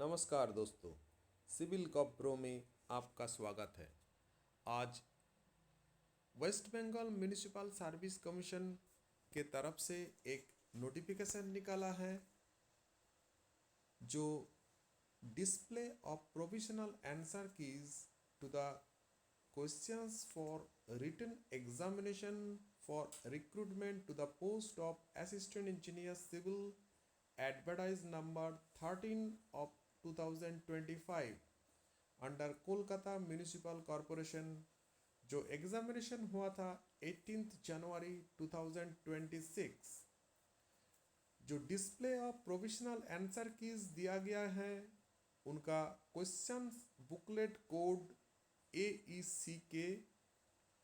नमस्कार दोस्तों, civil corp pro में आपका स्वागत है। आज West Bengal municipal service commission के तरफ से एक नोटिफिकेशन निकाला है जो display of provisional answer keys to the questions for written examination for recruitment to the post of assistant engineer civil advertise number 13 of 2025 under Kolkata municipal corporation, जो examination हुआ था 18 जनवरी 2026। जो display of provisional answer keys दिया गया है उनका question booklet code AECK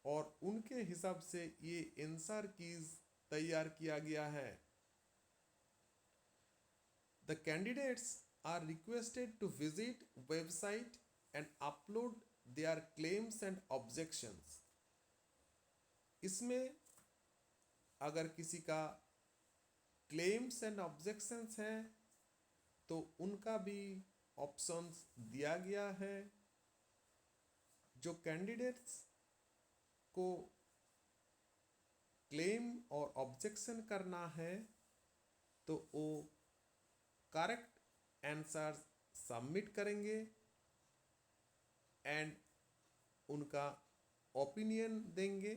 और उनके हिसाब से ये आंसर कीज तैयार किया गया है। The candidates are requested to visit website and upload their claims and objections। इसमें अगर किसी का क्लेम्स एंड ऑब्जेक्शंस हैं तो उनका भी ऑप्शंस दिया गया है। जो कैंडिडेट्स को क्लेम और ऑब्जेक्शन करना है तो वो करेक्ट आंसर सबमिट करेंगे एंड उनका ओपिनियन देंगे,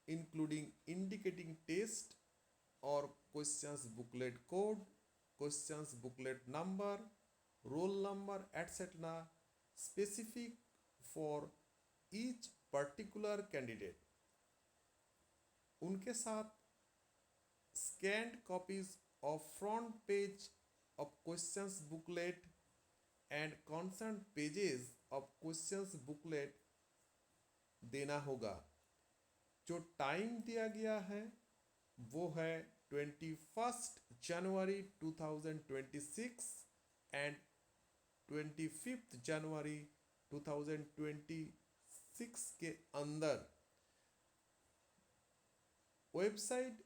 इंक्लूडिंग इंडिकेटिंग टेस्ट और questions booklet code, questions booklet number, roll number etcetera specific for each particular candidate. उनके साथ scanned copies of front page of questions booklet and concerned pages of questions booklet देना होगा। जो time दिया गया है वो है 21 जनवरी 2026 एंड 25 जनवरी 2026 के अंदर। Website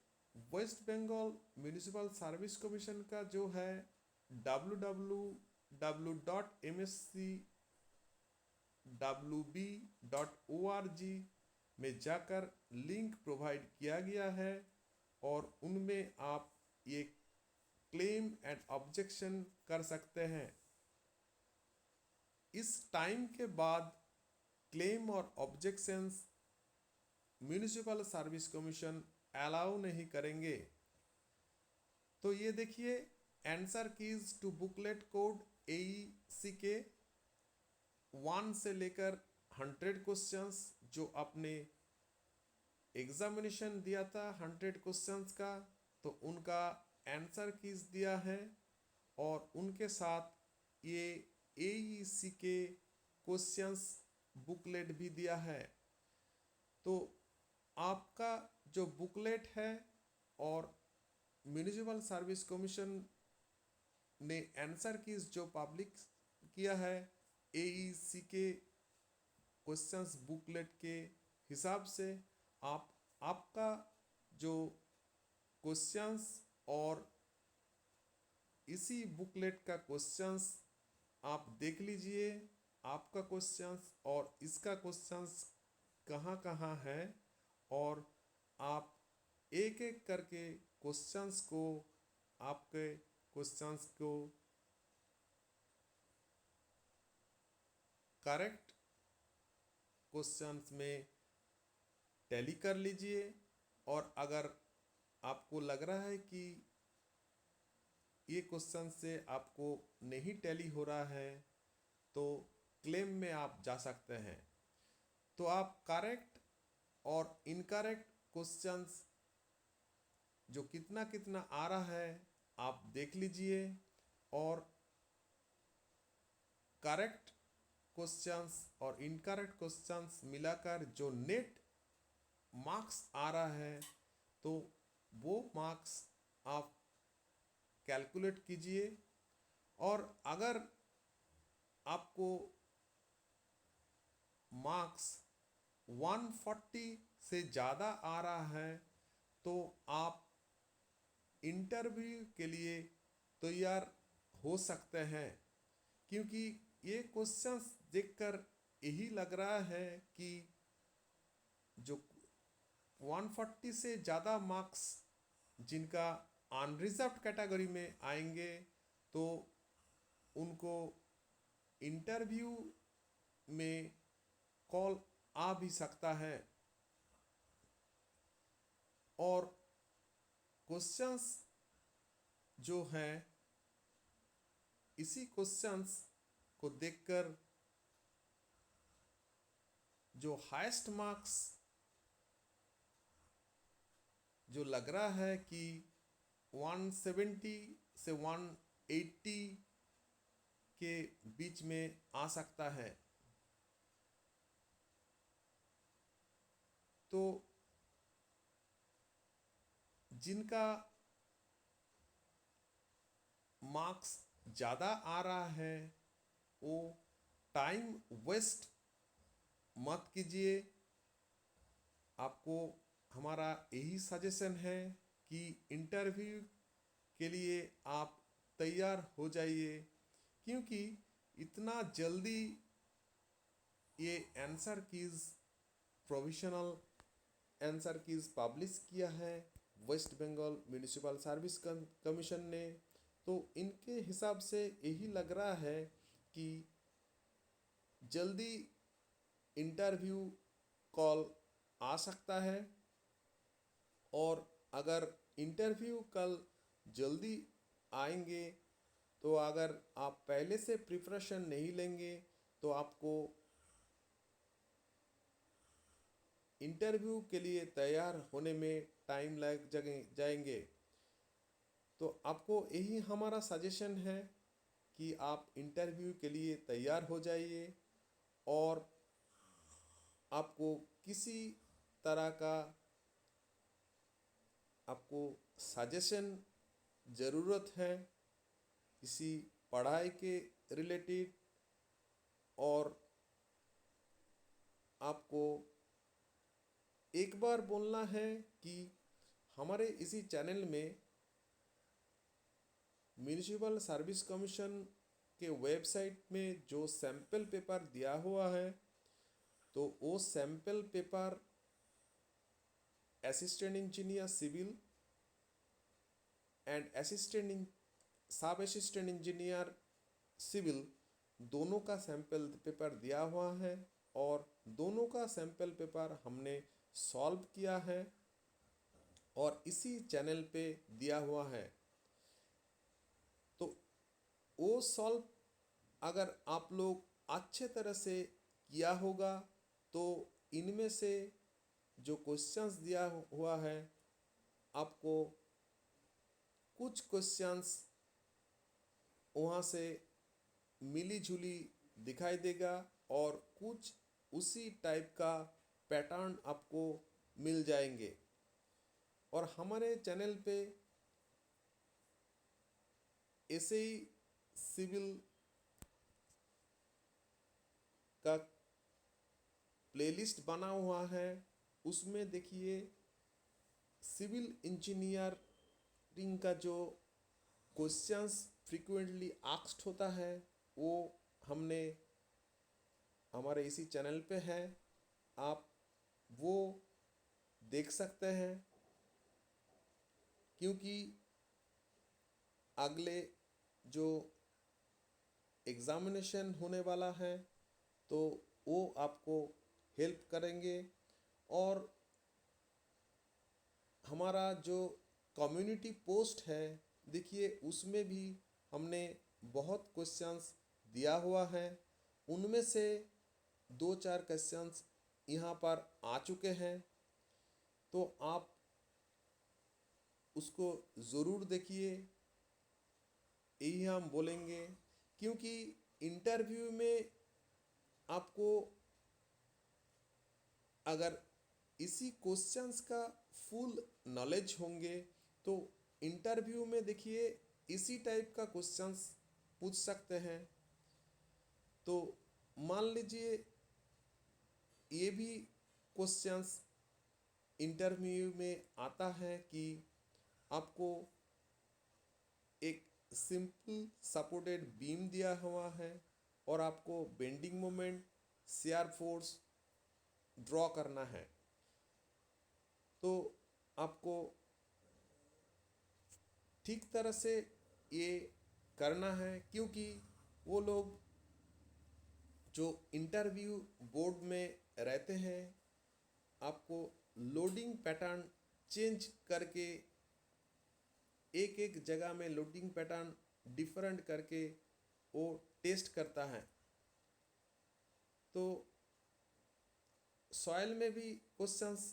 West Bengal municipal service commission का जो है www.mscwb.org में जाकर लिंक प्रोवाइड किया गया है और उनमें आप ये क्लेम एंड ऑब्जेक्शन कर सकते हैं। इस टाइम के बाद क्लेम और objections municipal service commission allow नहीं करेंगे। तो ये देखिए, answer keys to booklet code AECK 1 से लेकर 100 क्वेश्चंस जो आपने एग्जामिनेशन दिया था 100 क्वेश्चंस का, तो उनका आंसर कीज दिया है और उनके साथ ये AECK क्वेश्चंस बुकलेट भी दिया है। तो आपका जो बुकलेट है और म्यूनिसिपल सर्विस कमीशन ने आंसर कीज जो पब्लिक किया है AECK क्वेश्चंस बुकलेट के हिसाब से आपका जो क्वेश्चंस और इसी बुकलेट का क्वेश्चंस आप देख लीजिए। आपका क्वेश्चंस और इसका क्वेश्चंस कहाँ कहाँ है और आप एक एक करके क्वेश्चंस को आपके क्वेश्चंस को करेक्ट क्वेश्चंस में टैली कर लीजिए। और अगर आपको लग रहा है कि ये क्वेश्चन से आपको नहीं टैली हो रहा है तो क्लेम में आप जा सकते हैं। तो आप करेक्ट और इनकरेक्ट क्वेश्चंस जो कितना कितना आ रहा है आप देख लीजिए और करेक्ट क्वेश्चंस और इनकरेक्ट क्वेश्चंस मिलाकर जो नेट मार्क्स आ रहा है तो वो मार्क्स आप कैलकुलेट कीजिए। और अगर आपको मार्क्स 140 से ज़्यादा आ रहा है तो आप इंटरव्यू के लिए तैयार हो सकते हैं, क्योंकि ये क्वेश्चंस देखकर यही लग रहा है कि जो 140 से ज़्यादा मार्क्स जिनका अनरिजर्व्ड कैटेगरी में आएंगे तो उनको इंटरव्यू में कॉल आ भी सकता है। और क्वेश्चंस जो हैं, इसी क्वेश्चंस को देखकर जो हाईएस्ट मार्क्स जो लग रहा है कि 170 से 180 के बीच में आ सकता है। तो जिनका मार्क्स ज़्यादा आ रहा है वो टाइम वेस्ट मत कीजिए। आपको हमारा यही सजेशन है कि इंटरव्यू के लिए आप तैयार हो जाइए, क्योंकि इतना जल्दी ये answer keys provisional answer keys publish किया है West Bengal municipal service commission ने, तो इनके हिसाब से यही लग रहा है कि जल्दी इंटरव्यू कॉल आ सकता है। और अगर इंटरव्यू कल जल्दी आएंगे तो अगर आप पहले से प्रिपरेशन नहीं लेंगे तो आपको इंटरव्यू के लिए तैयार होने में टाइम लग जाएंगे। तो आपको यही हमारा सजेशन है कि आप इंटरव्यू के लिए तैयार हो जाइए। और आपको किसी तरह का आपको सजेशन ज़रूरत है किसी पढ़ाई के रिलेटेड, और आपको एक बार बोलना है कि हमारे इसी चैनल में म्यूनिसिपल सर्विस कमीशन के वेबसाइट में जो सैंपल पेपर दिया हुआ है, तो वो sample paper assistant engineer civil and sub assistant engineer civil दोनों का सैंपल पेपर दिया हुआ है, और दोनों का सैंपल पेपर हमने सॉल्व किया है और इसी चैनल पे दिया हुआ है। तो वो सॉल्व अगर आप लोग अच्छे तरह से किया होगा तो इनमें से जो क्वेश्चंस दिया हुआ है आपको कुछ क्वेश्चंस वहाँ से मिली जुली दिखाई देगा और कुछ उसी टाइप का पैटर्न आपको मिल जाएंगे। और हमारे चैनल पे ऐसे ही सिविल का प्लेलिस्ट बना हुआ है, उसमें देखिए सिविल इंजीनियरिंग का जो क्वेश्चंस फ्रीक्वेंटली आस्क्ड होता है वो हमने हमारे इसी चैनल पे है, आप वो देख सकते हैं। क्योंकि अगले जो एग्ज़ामिनेशन होने वाला है तो वो आपको हेल्प करेंगे। और हमारा जो कम्युनिटी पोस्ट है देखिए उसमें भी हमने बहुत क्वेश्चंस दिया हुआ है, उनमें से 2-4 क्वेश्चंस यहाँ पर आ चुके हैं, तो आप उसको ज़रूर देखिए, यही हम बोलेंगे। क्योंकि इंटरव्यू में आपको अगर इसी क्वेश्चंस का फुल नॉलेज होंगे तो इंटरव्यू में देखिए इसी टाइप का क्वेश्चंस पूछ सकते हैं। तो मान लीजिए ये भी क्वेश्चंस इंटरव्यू में आता है कि आपको एक सिंपल सपोर्टेड बीम दिया हुआ है और आपको bending moment, shear force draw करना है। तो आपको ठीक तरह से ये करना है, क्योंकि वो लोग जो इंटरव्यू बोर्ड में रहते हैं आपको लोडिंग पैटर्न चेंज करके, एक एक जगह में लोडिंग पैटर्न डिफरेंट करके वो टेस्ट करता है। तो सॉइल में भी क्वेश्चंस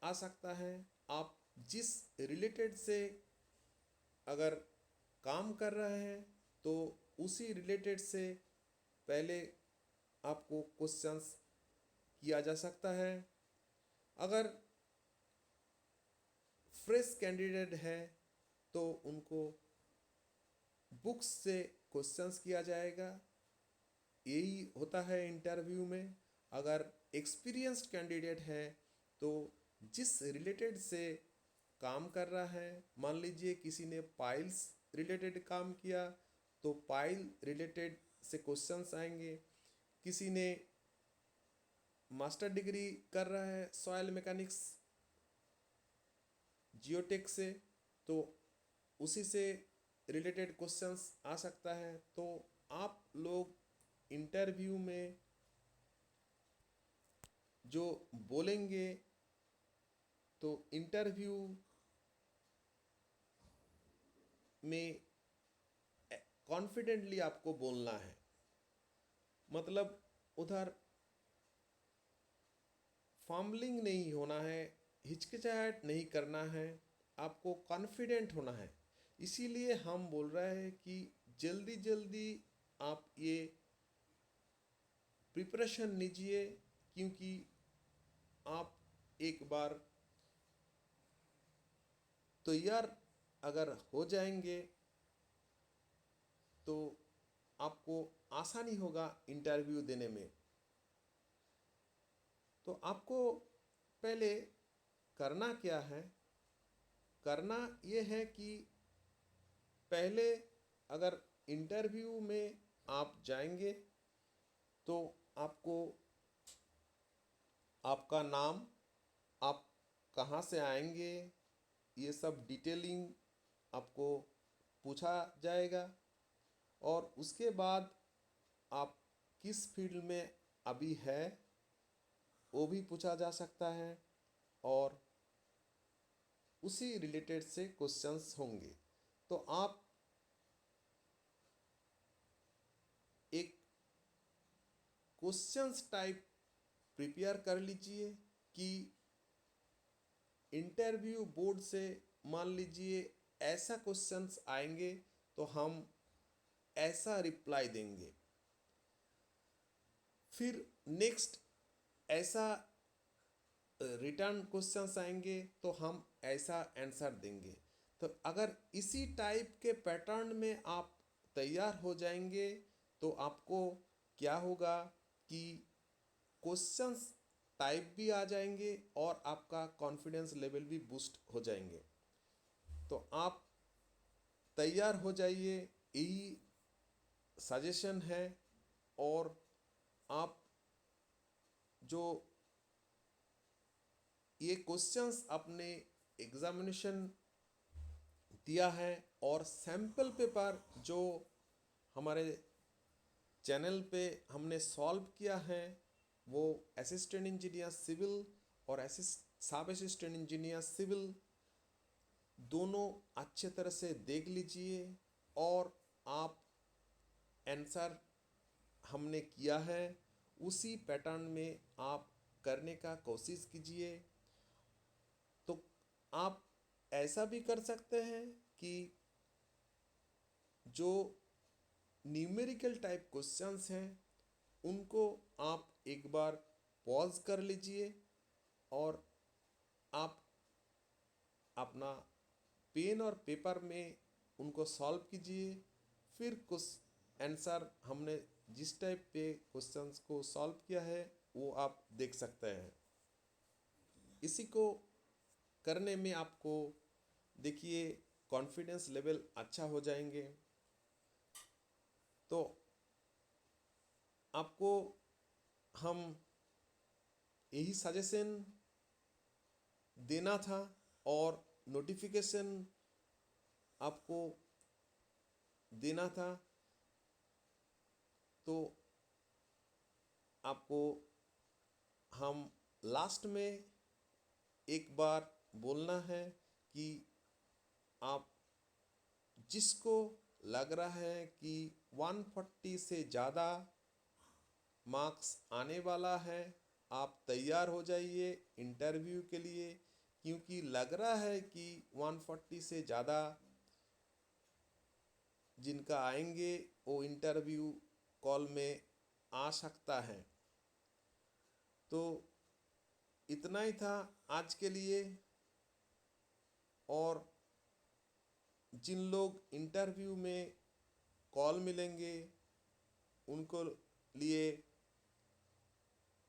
आ सकता है। आप जिस रिलेटेड से अगर काम कर रहे हैं तो उसी रिलेटेड से पहले आपको क्वेश्चंस किया जा सकता है। अगर फ्रेश कैंडिडेट है तो उनको बुक्स से क्वेश्चंस किया जाएगा, यही होता है इंटरव्यू में। अगर एक्सपीरियंस्ड कैंडिडेट है तो जिस रिलेटेड से काम कर रहा है, मान लीजिए किसी ने पाइल्स रिलेटेड काम किया तो पाइल रिलेटेड से क्वेश्चंस आएंगे। किसी ने मास्टर डिग्री कर रहा है सॉइल मैकेनिक्स जियोटेक से, तो उसी से रिलेटेड क्वेश्चंस आ सकता है। तो आप लोग इंटरव्यू में जो बोलेंगे तो इंटरव्यू में कॉन्फिडेंटली आपको बोलना है, मतलब उधर फॉम्बलिंग नहीं होना है, हिचकिचाहट नहीं करना है, आपको कॉन्फिडेंट होना है। इसीलिए हम बोल रहे हैं कि जल्दी जल्दी आप ये प्रिपरेशन लीजिए, क्योंकि आप एक बार तैयार अगर हो जाएंगे तो आपको आसानी होगा इंटरव्यू देने में। तो आपको पहले करना क्या है, करना ये है कि पहले अगर इंटरव्यू में आप जाएंगे तो आपको आपका नाम, आप कहाँ से आएंगे, ये सब डिटेलिंग आपको पूछा जाएगा। और उसके बाद आप किस फील्ड में अभी है वो भी पूछा जा सकता है, और उसी रिलेटेड से क्वेश्चंस होंगे। तो आप एक क्वेश्चंस टाइप प्रिपेयर कर लीजिए कि इंटरव्यू बोर्ड से मान लीजिए ऐसा क्वेश्चंस आएंगे तो हम ऐसा रिप्लाई देंगे। फिर नेक्स्ट ऐसा रिटर्न क्वेश्चंस आएंगे तो हम ऐसा आंसर देंगे। तो अगर इसी टाइप के पैटर्न में आप तैयार हो जाएंगे तो आपको क्या होगा कि क्वेश्चंस टाइप भी आ जाएंगे और आपका कॉन्फिडेंस लेवल भी बूस्ट हो जाएंगे। तो आप तैयार हो जाइए, यही सजेशन है। और आप जो ये क्वेश्चंस अपने एग्जामिनेशन दिया है और सैम्पल पेपर जो हमारे चैनल पे हमने सॉल्व किया है, वो असिस्टेंट इंजीनियर सिविल और सब असिस्टेंट इंजीनियर सिविल दोनों अच्छे तरह से देख लीजिए। और आप आंसर हमने किया है उसी पैटर्न में आप करने का कोशिश कीजिए। तो आप ऐसा भी कर सकते हैं कि जो न्यूमेरिकल टाइप क्वेश्चंस हैं उनको आप एक बार पॉज कर लीजिए और आप अपना पेन और पेपर में उनको सॉल्व कीजिए। फिर कुछ आंसर हमने जिस टाइप पे क्वेश्चंस को सॉल्व किया है वो आप देख सकते हैं। इसी को करने में आपको देखिए कॉन्फिडेंस लेवल अच्छा हो जाएंगे। तो आपको हम यही सजेशन देना था और नोटिफिकेशन आपको देना था। तो आपको हम लास्ट में एक बार बोलना है कि आप जिसको लग रहा है कि 140 से ज़्यादा मार्क्स आने वाला है, आप तैयार हो जाइए इंटरव्यू के लिए, क्योंकि लग रहा है कि 140 से ज़्यादा जिनका आएंगे वो इंटरव्यू कॉल में आ सकता है। तो इतना ही था आज के लिए। और जिन लोग इंटरव्यू में कॉल मिलेंगे उनको लिए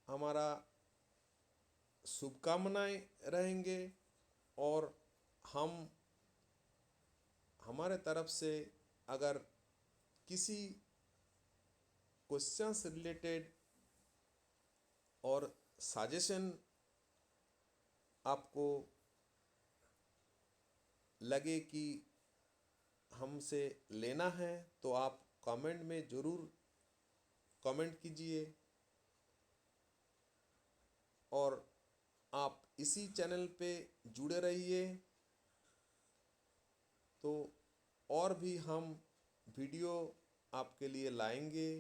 हमारा शुभकामनाएं रहेंगे, और हम हमारे तरफ से अगर किसी क्वेश्चंस रिलेटेड और सजेशन आपको लगे कि हमसे लेना है तो आप कमेंट में ज़रूर कमेंट कीजिए। और आप इसी चैनल पे जुड़े रहिए, तो और भी हम वीडियो आपके लिए लाएंगे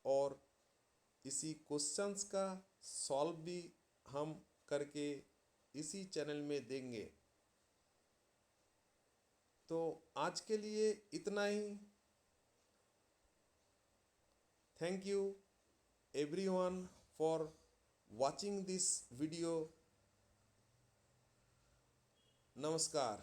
और इसी क्वेश्चंस का सॉल्व भी हम करके इसी चैनल में देंगे। तो आज के लिए इतना ही। Thank you everyone for watching this video। नमस्कार।